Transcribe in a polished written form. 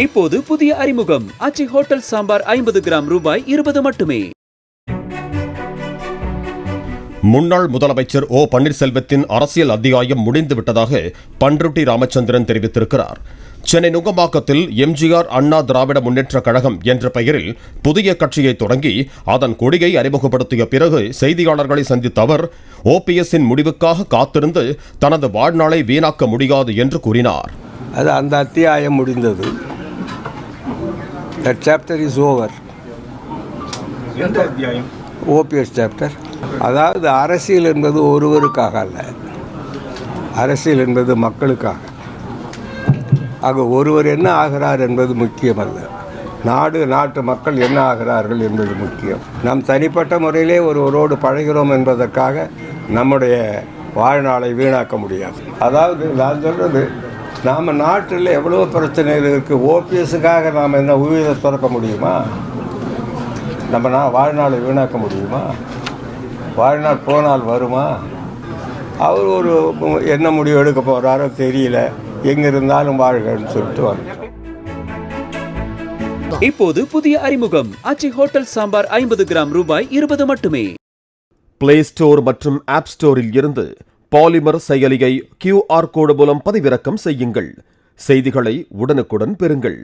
இப்போது புதிய அறிமுகம் ஆச்சி ஹோட்டல் சாம்பார் 50 கிராம் ரூபாய் 20 மட்டுமே. முன்னாள் முதலமைச்சர் ஓ பன்னீர்செல்வத்தின் அரசியல் அத்தியாயம் முடிந்துவிட்டதாக பண்ருட்டி ராமச்சந்திரன் தெரிவித்திருக்கிறார். சென்னை நுங்கம்பாக்கத்தில் எம்ஜிஆர் அண்ணா திராவிட முன்னேற்ற கழகம் என்ற பெயரில் புதிய கட்சியை தொடங்கி அதன் கொடியை அறிமுகப்படுத்திய பிறகு செய்தியாளர்களை சந்தித்த அவர் ஓபிஎஸ்ஸின் முடிவுக்காக காத்திருந்து தனது வாழ்நாளை வீணாக்க முடியாது என்று கூறினார். அது அந்த அத்தியாயம் முடிந்தது. That chapter is over. OPS chapter. அதாவது அரசியல் என்பது ஒருவருக்காக அல்ல, அரசியல் என்பது மக்களுக்காக. ஆக ஒருவர் என்ன ஆகிறார் என்பது முக்கியமல்ல, நாட்டு மக்கள் என்ன ஆகிறார்கள் என்பது முக்கியம். நாம் தனிப்பட்ட முறையிலே ஒருவரோடு பழகிறோம் என்பதற்காக நம்முடைய வாழ்நாளை வீணாக்க முடியாது. அதாவது நான் சொல்கிறது, நாம் நாட்டில் எவ்வளோ பிரச்சனைகள் இருக்குது. ஓபிஎஸ்ஸுக்காக நாம் என்ன உயிரை துறக்க முடியுமா? நம்ம வாழ்நாளை வீணாக்க முடியுமா? வாழ்நாள் போனால் வருமா? அவர் ஒரு என்ன முடிவு எடுக்க போகிறாரோ தெரியல. எங்கே இருந்தாலும் வாழ்கன்னு சொல்லிட்டு வரும். இப்போது புதிய அறிமுகம் ஆச்சி ஹோட்டல் சாம்பார் 50 கிராம் ரூபாய் 20 மட்டுமே. பிளே ஸ்டோர் மற்றும் ஆப் ஸ்டோரில் இருந்து பாலிமர் செயலியை QR கோடு மூலம் பதிவிறக்கம் செய்யுங்கள். செய்திகளை உடனுக்குடன் பெறுங்கள்.